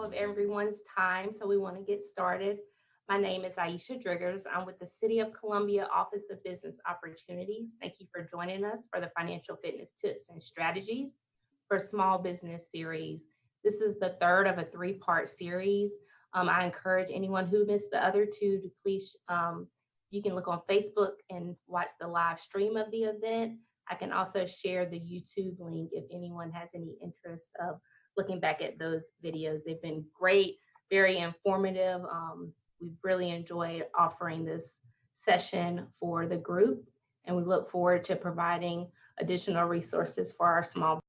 of everyone's time, so we want to get started. My name is Aisha Driggers. I'm with the City of Columbia Office of Business Opportunities. Thank you for joining us for the Financial Fitness Tips and Strategies for Small Business series. This is the third of a three-part series. I encourage anyone who missed the other two to please, you can look on Facebook and watch the live stream of the event. I can also share the YouTube link if anyone has any interest of looking back at those videos. They've been great, very informative. We've really enjoyed offering this session for the group, and we look forward to providing additional resources for our small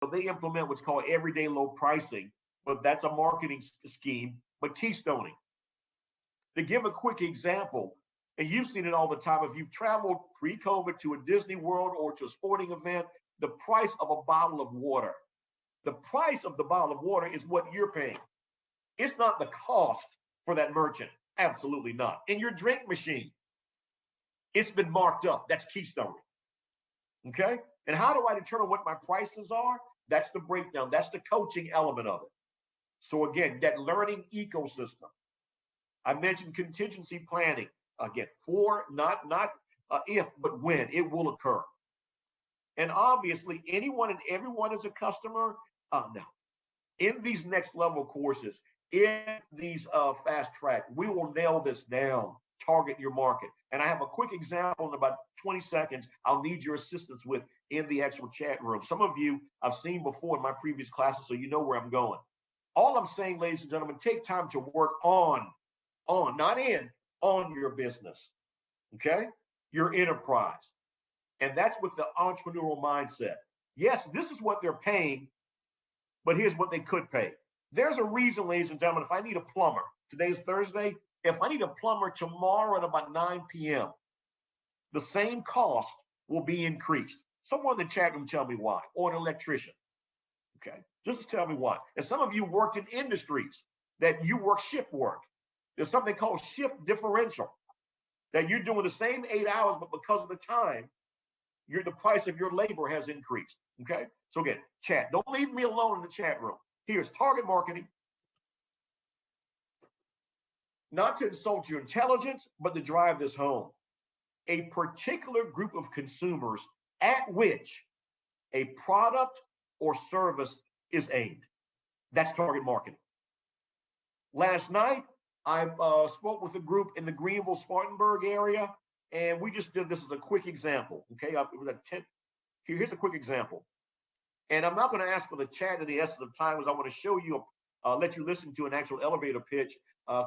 So they implement what's called everyday low pricing, but that's a marketing scheme, but keystoning. To give a quick example, and you've seen it all the time, if you've traveled pre-COVID to a Disney World or to a sporting event, the price of a bottle of water, the price of the bottle of water is what you're paying. It's not the cost for that merchant. Absolutely not. In your drink machine, it's been marked up. That's keystoning. Okay? And how do I determine what my prices are? That's the breakdown. That's the coaching element of it. So again, that learning ecosystem. I mentioned contingency planning. Again, for not if, but when it will occur. And obviously, anyone and everyone is a customer. Now, in these next level courses, in these fast track, we will nail this down. Target your market. And I have a quick example in about 20 seconds I'll need your assistance with in the actual chat room. Some of you I've seen before in my previous classes, so you know where I'm going. All I'm saying, ladies and gentlemen, take time to work on, not in, on your business, okay? Your enterprise. And that's with the entrepreneurial mindset. Yes, this is what they're paying, but here's what they could pay. There's a reason, ladies and gentlemen, if I need a plumber, today is Thursday, if I need a plumber tomorrow at about 9 p.m., the same cost will be increased. Someone in the chat room tell me why, or an electrician, okay? Just tell me why. And some of you worked in industries that you work shift work. There's something called shift differential, that you're doing the same 8 hours, but because of the time, the price of your labor has increased, okay? So again, chat, don't leave me alone in the chat room. Here's target marketing. Not to insult your intelligence, but to drive this home. A particular group of consumers at which a product or service is aimed. That's target marketing. Last night, I spoke with a group in the Greenville, Spartanburg area, and we just did this as a quick example, okay? Here's a quick example. And I'm not going to ask for the chat in the essence of time, as I want to show you, let you listen to an actual elevator pitch,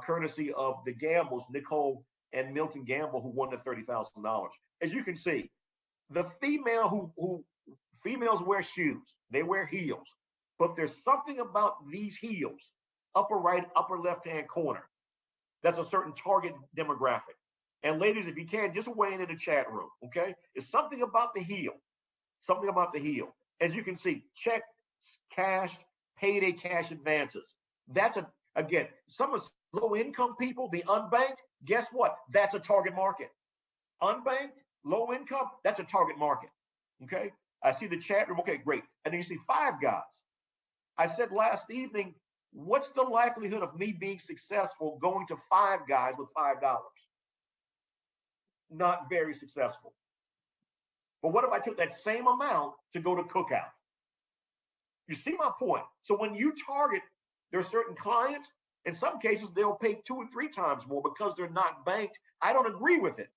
courtesy of the Gambles, Nicole and Milton Gamble, who won the $30,000. As you can see, the female females wear shoes, they wear heels, but there's something about these heels, upper right, upper left-hand corner, that's a certain target demographic. And ladies, if you can, just weigh in the chat room, okay? It's something about the heel, something about the heel. As you can see, check, cash, payday cash advances. That's again, some of low-income people, the unbanked, guess what? That's a target market. Unbanked, low income, that's a target market, okay? I see the chat room, okay, great. And then you see Five Guys. I said last evening, what's the likelihood of me being successful going to Five Guys with $5? Not very successful. But what if I took that same amount to go to Cookout? You see my point? So when you target, there are certain clients, in some cases, they'll pay 2 or 3 times more because they're not banked. I don't agree with it.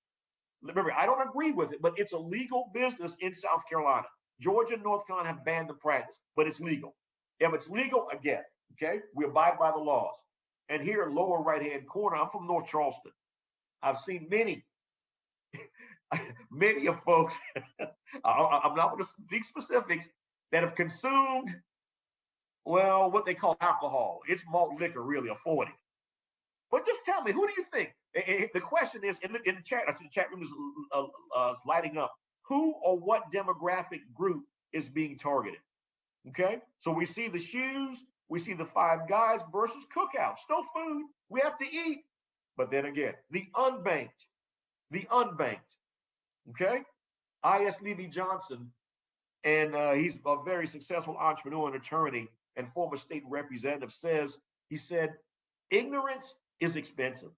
Remember, I don't agree with it, but it's a legal business in South Carolina. Georgia and North Carolina have banned the practice, but it's legal. If it's legal, again, okay, we abide by the laws. And here, lower right-hand corner, I'm from North Charleston. I've seen many of folks, I'm not going to speak specifics, that have consumed, well, what they call alcohol. It's malt liquor, really, a 40. But just tell me, who do you think? The question is, in the chat, I see the chat room is lighting up. Who or what demographic group is being targeted? Okay, so we see the shoes, we see the Five Guys versus Cookout. Still food, we have to eat. But then again, the unbanked, okay? I.S. Levy Johnson, and he's a very successful entrepreneur and attorney and former state representative, he said, ignorance is expensive.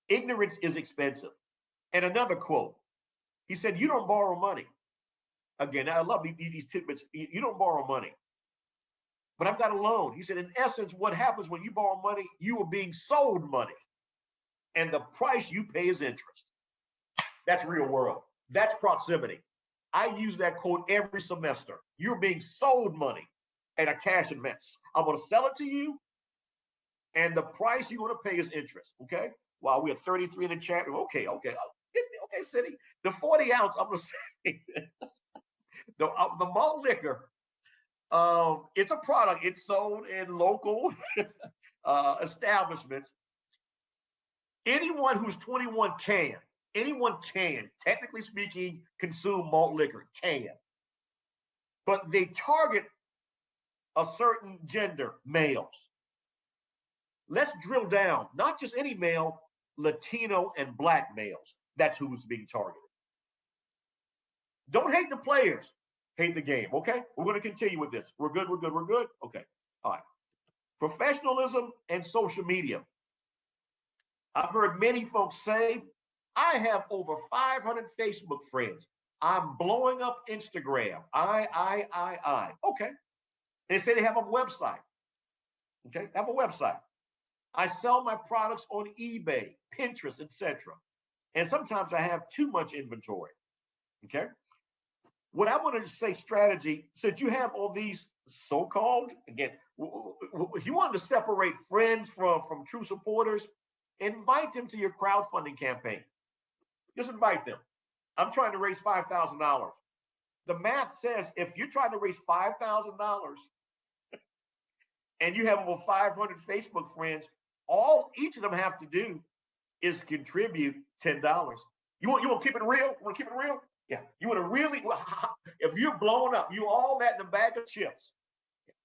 Ignorance is expensive. And another quote, he said, you don't borrow money. Again, I love these tidbits. You don't borrow money. But I've got a loan. He said, in essence, what happens when you borrow money, you are being sold money. And the price you pay is interest. That's real world. That's proximity. I use that quote every semester. You're being sold money at a cash advance. I'm going to sell it to you, and the price you're going to pay is interest, okay? Wow, we are 33 in the chat room. Okay, City. The 40 ounce, I'm going to say, The malt liquor, it's a product. It's sold in local establishments. Anyone who's 21 can. Anyone can, technically speaking, consume malt liquor. Can. But they target a certain gender, males. Let's drill down. Not just any male, Latino and Black males. That's who's being targeted. Don't hate the players, hate the game, okay? We're going to continue with this. We're good, we're good, we're good? Okay, all right. Professionalism and social media. I've heard many folks say, I have over 500 Facebook friends. I'm blowing up Instagram. I. Okay. They say they have a website. Okay, have a website. I sell my products on eBay, Pinterest, etc. And sometimes I have too much inventory. Okay. What I want to say strategy, since you have all these so-called, again, if you want to separate friends from true supporters, invite them to your crowdfunding campaign. Just invite them. I'm trying to raise $5,000. The math says if you're trying to raise $5,000 and you have over 500 Facebook friends, all each of them have to do is contribute $10. You want to keep it real? You want to keep it real? Yeah. You want to really, if you're blowing up, you all that in a bag of chips.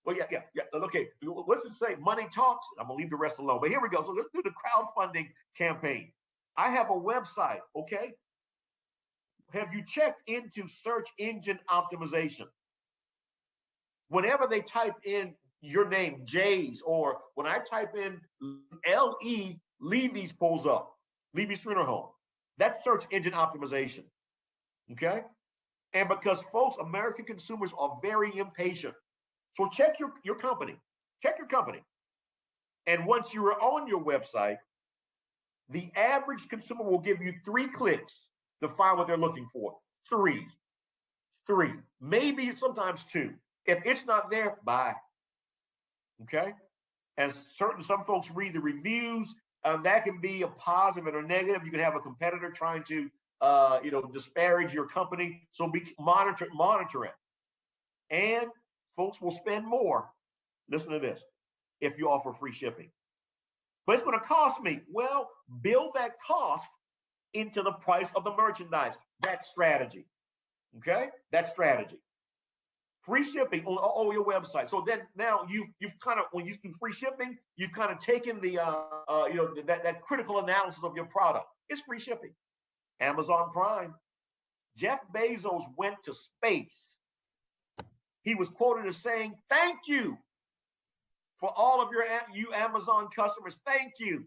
Well, yeah. Okay. What's it say? Money talks. I'm going to leave the rest alone. But here we go. So let's do the crowdfunding campaign. I have a website. Okay. Have you checked into search engine optimization? Whenever they type in your name, Jay's, or when I type in LE, Levy's pulls up, Levy's Funeral Home. That's search engine optimization. Okay. And because folks, American consumers are very impatient. So check your company. Check your company. And once you are on your website, the average consumer will give you 3 clicks to find what they're looking for. 3, maybe sometimes 2. If it's not there, bye. Okay. And some folks read the reviews. That can be a positive and a negative. You can have a competitor trying to disparage your company. So monitor it. And folks will spend more. Listen to this. If you offer free shipping. But it's going to cost me. Well, build that cost into the price of the merchandise. That's strategy. Okay? That's strategy. Free shipping on your website. So then now you've kind of, when you do free shipping, you've kind of taken the that critical analysis of your product. It's free shipping. Amazon Prime. Jeff Bezos went to space. He was quoted as saying, "Thank you for all of you Amazon customers. Thank you.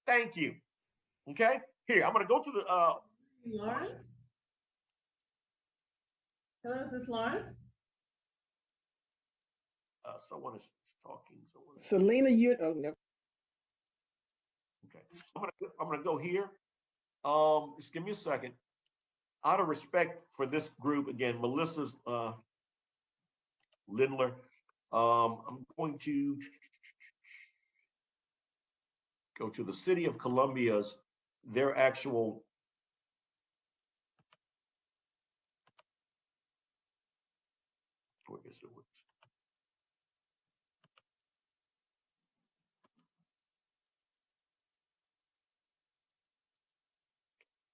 Thank you." Okay? Here, I'm going to go to the Lawrence? Hello, is this Lawrence? Someone is talking. Selena, you no. Okay. I'm gonna go here. Just give me a second. Out of respect for this group, again, Melissa's Lindler. I'm going to go to the City of Columbia's, their actual where is it?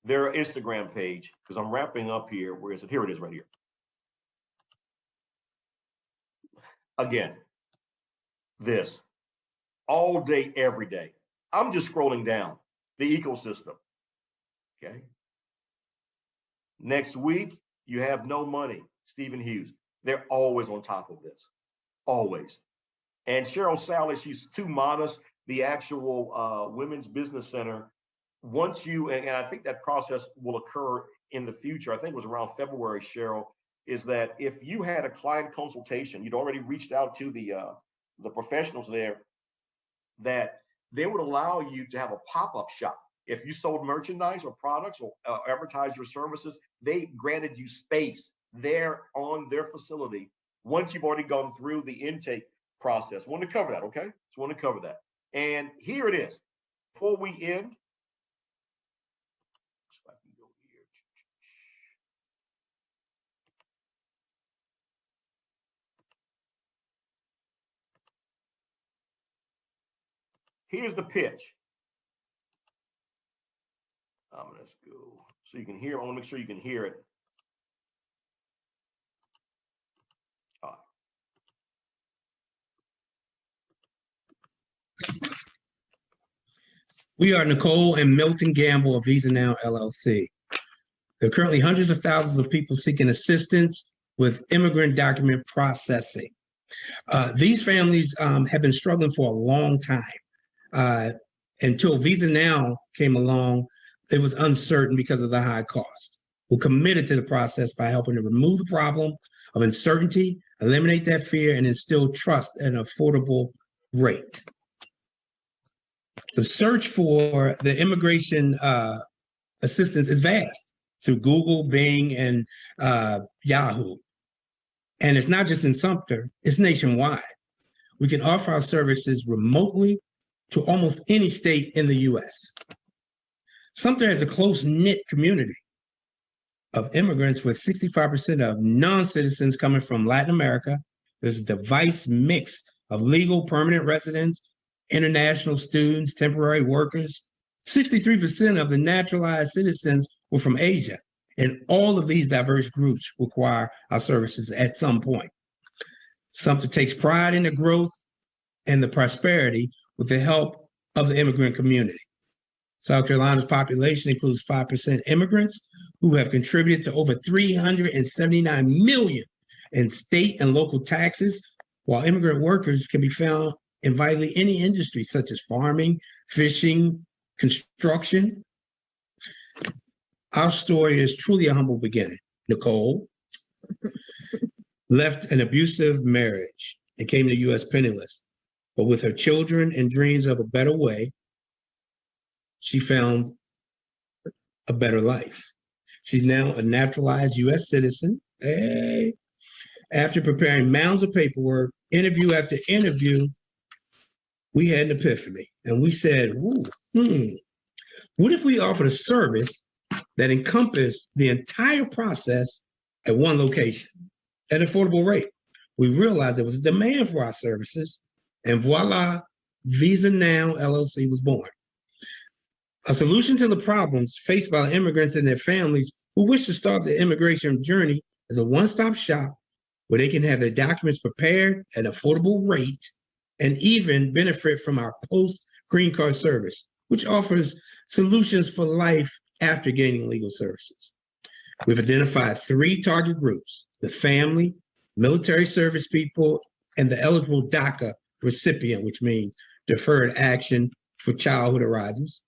Their Instagram page, because I'm wrapping up here. Where is it? Here it is right here. Again, this all day, every day. I'm just scrolling down the ecosystem. Okay. Next week, you have no money. Stephen Hughes. They're always on top of this. Always. And Cheryl Sally, she's too modest. The actual Women's Business Center, once you, and I think that process will occur in the future, I think it was around February, Cheryl, is that if you had a client consultation, you'd already reached out to the professionals there, that they would allow you to have a pop-up shop. If you sold merchandise or products or advertised your services, they granted you space there on their facility once you've already gone through the intake process. Want to cover that, okay? Just want to cover that. And here it is. Before we end, if I can go here. Here's the pitch. Let's go so you can hear. I want to make sure you can hear it. All right. We are Nicole and Milton Gamble of Visa Now LLC. There are currently hundreds of thousands of people seeking assistance with immigrant document processing. These families have been struggling for a long time. Until Visa Now came along, it was uncertain because of the high cost. We're committed to the process by helping to remove the problem of uncertainty, eliminate that fear, and instill trust at an affordable rate. The search for the immigration assistance is vast through Google, Bing, and Yahoo. And it's not just in Sumter, it's nationwide. We can offer our services remotely to almost any state in the US. Sumter has a close-knit community of immigrants with 65% of non-citizens coming from Latin America. There's a diverse mix of legal permanent residents, international students, temporary workers. 63% of the naturalized citizens were from Asia, and all of these diverse groups require our services at some point. Sumter takes pride in the growth and the prosperity with the help of the immigrant community. South Carolina's population includes 5% immigrants who have contributed to over $379 million in state and local taxes, while immigrant workers can be found in virtually any industry, such as farming, fishing, construction. Our story is truly a humble beginning. Nicole left an abusive marriage and came to the U.S. penniless, but with her children and dreams of a better way, she found a better life. She's now a naturalized U.S. citizen. Hey. After preparing mounds of paperwork, interview after interview, we had an epiphany, and we said, what if we offered a service that encompassed the entire process at one location at an affordable rate? We realized there was a demand for our services, and voila, Visa Now LLC was born. A solution to the problems faced by immigrants and their families who wish to start the immigration journey is a one-stop shop where they can have their documents prepared at an affordable rate and even benefit from our post-green card service, which offers solutions for life after gaining legal services. We've identified 3 target groups: the family, military service people, and the eligible DACA recipient, which means deferred action for childhood arrivals.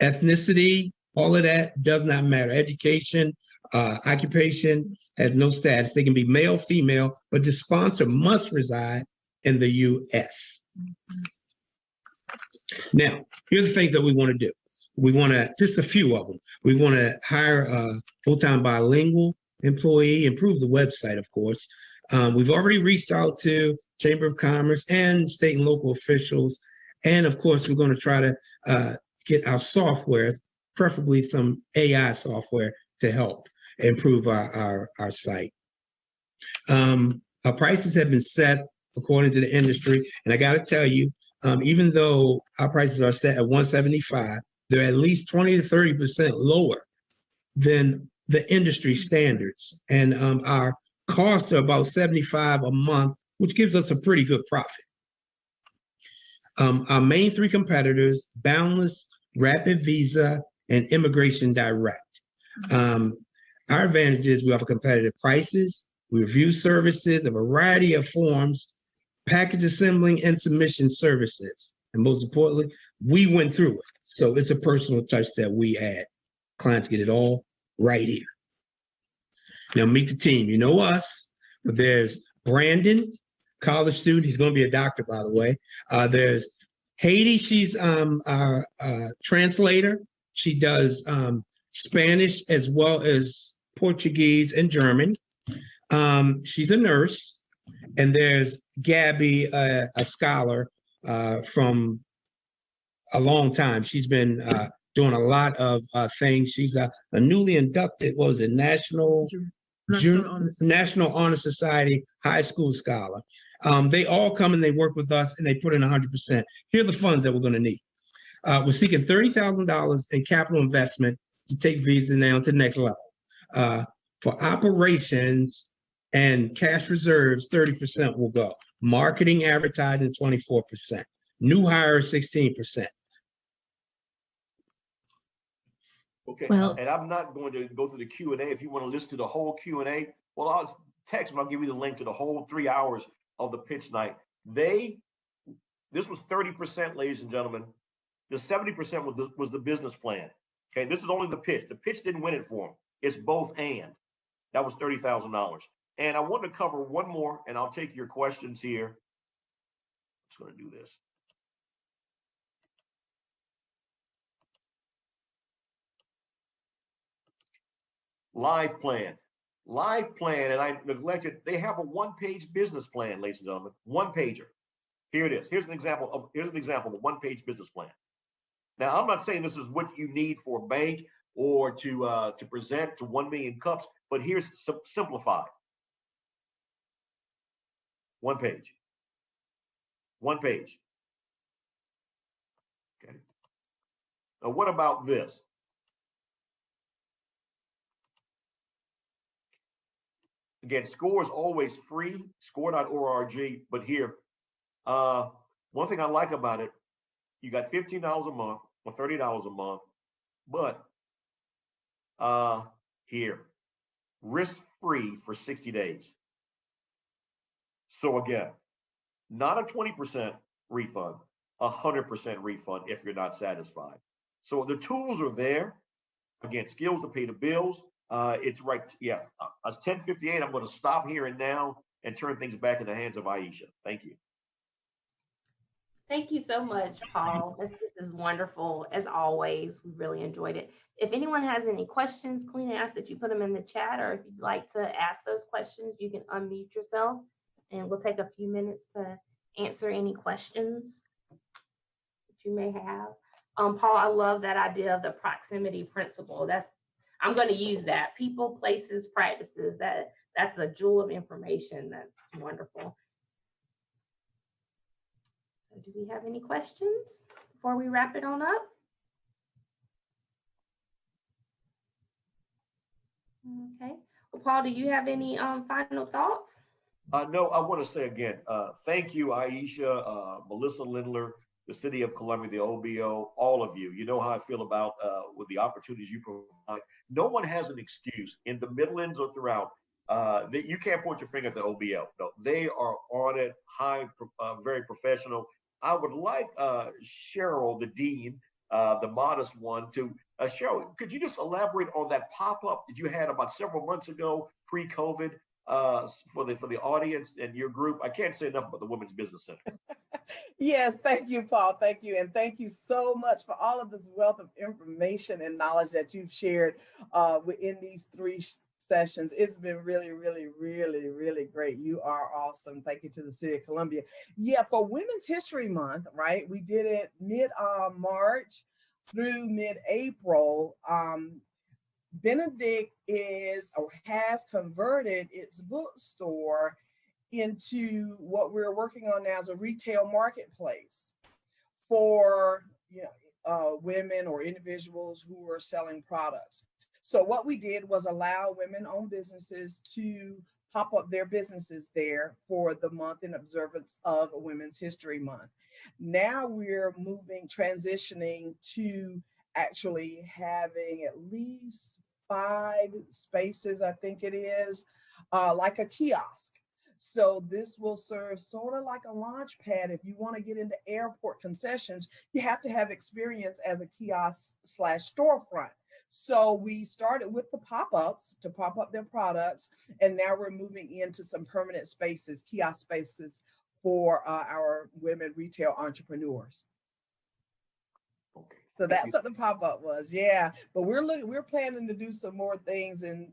Ethnicity, all of that does not matter. Education, occupation has no status. They can be male, female, but the sponsor must reside in the U.S. Now, here are the things that we want to do. We want to, just a few of them. We want to hire a full-time bilingual employee, improve the website, of course. We've already reached out to Chamber of Commerce and state and local officials. And of course, we're going to try to get our software, preferably some AI software, to help improve our site. Our prices have been set according to the industry. And I got to tell you, even though our prices are set at $175, they're at least 20 to 30% lower than the industry standards. And our costs are about $75 a month, which gives us a pretty good profit. Our main 3 competitors: Boundless, Rapid Visa, and Immigration Direct. Our advantage is we offer competitive prices, we review services, a variety of forms, package assembling and submission services. And most importantly, we went through it. So it's a personal touch that we add. Clients get it all right here. Now meet the team. You know us, but there's Brandon, college student. He's going to be a doctor, by the way. There's Haiti. She's our translator. She does Spanish as well as Portuguese and German. She's a nurse. And there's Gabby, a scholar from a long time. She's been doing a lot of things. She's a newly inducted, what was it, National Honor Society high school scholar. They all come and they work with us and they put in 100%. Here are the funds that we're going to need. We're seeking $30,000 in capital investment to take Visa Now to the next level. For operations and cash reserves, 30% will go. Marketing, advertising, 24%. New hires, 16%. Okay, Well- and I'm not going to go through the Q&A. If you want to listen to the whole Q&A, well, I'll text them. I'll give you the link to the whole 3 hours of the pitch night. This was 30%, ladies and gentlemen. The 70% was the business plan. Okay, this is only the pitch. The pitch didn't win it for them. It's both and. That was $30,000. And I want to cover one more, and I'll take your questions here. I'm just going to do this. Live plan, and I neglected, they have a one-page business plan, ladies and gentlemen, one pager. Here it is. Here's an example of a one-page business plan. Now, I'm not saying this is what you need for a bank or to present to 1 million cups, but here's simplified. One page. Okay. Now, what about this? Again, score is always free, score.org, but here, one thing I like about it, you got $15 a month or $30 a month, but here, risk-free for 60 days. So again, not a 20% refund, 100% refund if you're not satisfied. So the tools are there. Again, skills to pay the bills. It's right. Yeah, it's 10:58. I'm going to stop here and now and turn things back in the hands of Aisha. Thank you. Thank you so much, Paul. This is wonderful, as always. We really enjoyed it. If anyone has any questions, Kalina asks that you put them in the chat, or if you'd like to ask those questions, you can unmute yourself, and we'll take a few minutes to answer any questions that you may have. Paul, I love that idea of the proximity principle. I'm going to use that. People, places, practices. That's a jewel of information. That's wonderful. So do we have any questions before we wrap it on up? Okay. Well, Paul, do you have any final thoughts? No, I want to say again, thank you, Aisha, Melissa Lindler, the City of Columbia, the OBO, all of you. You know how I feel about with the opportunities you provide. No one has an excuse in the Midlands or throughout. That you can't point your finger at the OBO. No, they are on it, very professional. I would like Cheryl, the dean, the modest one, to Cheryl. Could you just elaborate on that pop-up that you had about several months ago, pre-COVID, for the audience and your group? I can't say enough about the Women's Business Center. Yes, thank you, Paul. Thank you. And thank you so much for all of this wealth of information and knowledge that you've shared within these 3 sessions. It's been really, really, really, really great. You are awesome. Thank you to the City of Columbia. Yeah, for Women's History Month, right? We did it mid-March through mid-April. Benedict has converted its bookstore into what we're working on now as a retail marketplace for women or individuals who are selling products. So what we did was allow women-owned businesses to pop up their businesses there for the month in observance of Women's History Month. Now we're transitioning to actually having at least 5 spaces, I think it is, like a kiosk. So this will serve sort of like a launch pad. If you want to get into airport concessions, you have to have experience as a kiosk/storefront. So we started with the pop-ups to pop up their products, and now we're moving into some permanent spaces, kiosk spaces for our women retail entrepreneurs. Okay. So that's what the pop-up was, yeah. But we're planning to do some more things, and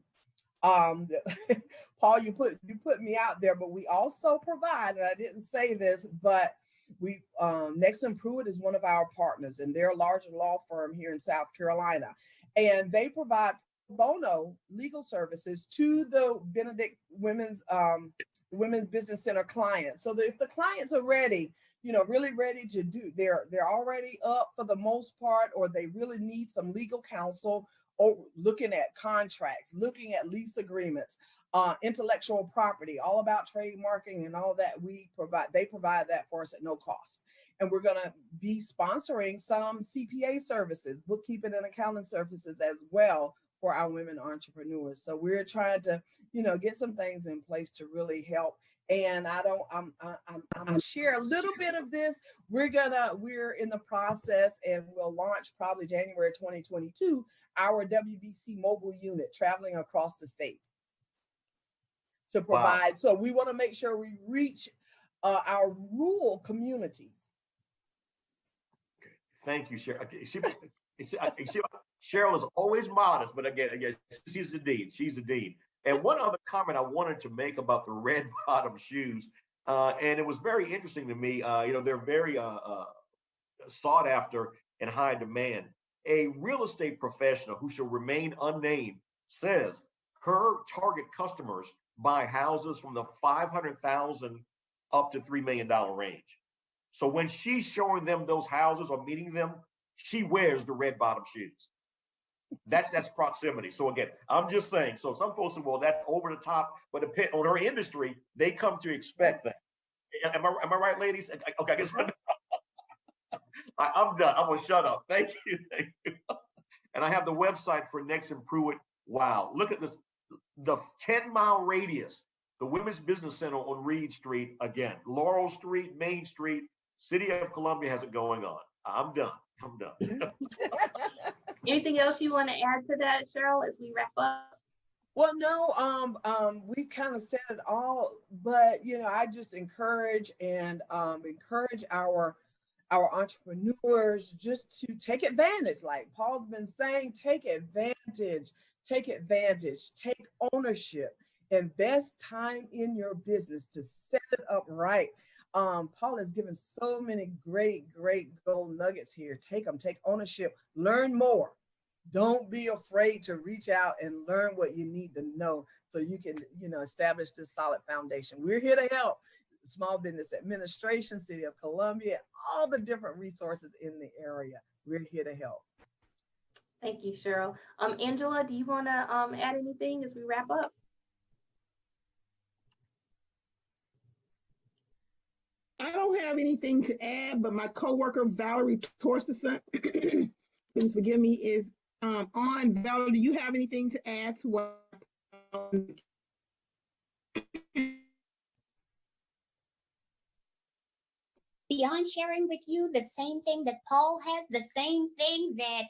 Paul, you put me out there, but we also provide, and I didn't say this, but we Nexon Pruitt is one of our partners, and they're a larger law firm here in South Carolina, and they provide bono legal services to the Benedict Women's Business Center clients. So that if the clients are ready, really ready to do, they're already up for the most part, or they really need some legal counsel, or looking at contracts, looking at lease agreements, intellectual property, all about trademarking and all that they provide that for us at no cost. And we're going to be sponsoring some CPA services, bookkeeping and accounting services as well for our women entrepreneurs. So we're trying to, get some things in place to really help. And I'm gonna share a little bit of this. We're in the process, and we'll launch probably January 2022, our WBC mobile unit traveling across the state to provide. Wow. So we want to make sure we reach our rural communities. Thank you, Cheryl. Cheryl is always modest, but again, she's a dean. She's a dean. And one other comment I wanted to make about the red bottom shoes, and it was very interesting to me. They're very sought after and high demand. A real estate professional who shall remain unnamed says her target customers buy houses from the $500,000 up to $3 million range. So when she's showing them those houses or meeting them, she wears the red bottom shoes. That's proximity. So again, I'm just saying. So some folks say, well, that's over the top, but on our industry, they come to expect that. Am I right, ladies? Okay, I guess I'm done. I'm gonna shut up. Thank you. And I have the website for Next Improvement. Wow, look at this. The 10-mile radius, the Women's Business Center on Reed Street, again, Laurel Street, Main Street, City of Columbia has it going on. I'm done. Anything else you want to add to that, Cheryl, as we wrap up? Well, no, we've kind of said it all, but I just encourage our entrepreneurs just to take advantage. Like Paul's been saying, take advantage, take ownership, invest time in your business to set it up right. Paul has given so many great gold nuggets here. Take them, take ownership, learn more. Don't be afraid to reach out and learn what you need to know so you can, establish this solid foundation. We're here to help. Small Business Administration, City of Columbia, all the different resources in the area. We're here to help. Thank you, Cheryl. Angela, do you want to add anything as we wrap up? I don't have anything to add, but my coworker Valerie Torstenson, please forgive me, is on. Valerie, do you have anything to add to what? Beyond sharing with you the same thing that Paul has, the same thing that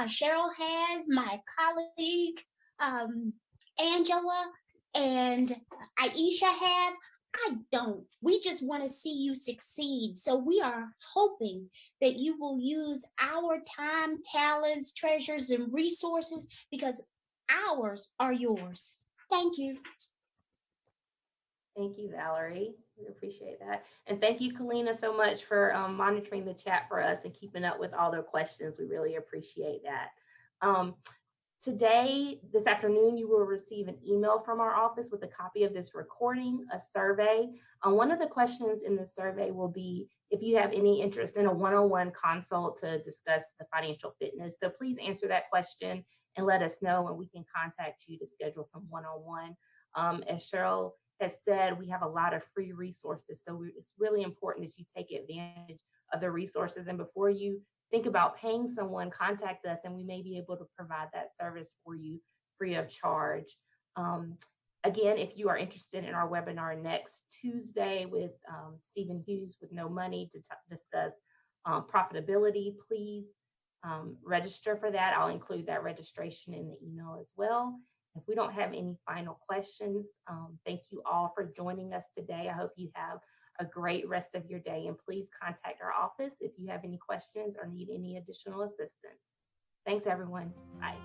Cheryl has, my colleague Angela and Aisha have, I don't. We just want to see you succeed. So we are hoping that you will use our time, talents, treasures, and resources because ours are yours. Thank you. Thank you, Valerie. We appreciate that. And thank you, Kalina, so much for monitoring the chat for us and keeping up with all their questions. We really appreciate that. Today, this afternoon, you will receive an email from our office with a copy of this recording, a survey. One of the questions in the survey will be if you have any interest in a one-on-one consult to discuss the financial fitness. So please answer that question and let us know, and we can contact you to schedule some one-on-one. As Cheryl has said, we have a lot of free resources. So it's really important that you take advantage of the resources. And before you think about paying someone, contact us and we may be able to provide that service for you free of charge. Again, if you are interested in our webinar next Tuesday with Stephen Hughes with No Money to discuss profitability, please register for that. I'll include that registration in the email as well. If we don't have any final questions, thank you all for joining us today. I hope you have a great rest of your day, and please contact our office if you have any questions or need any additional assistance. Thanks, everyone. Bye.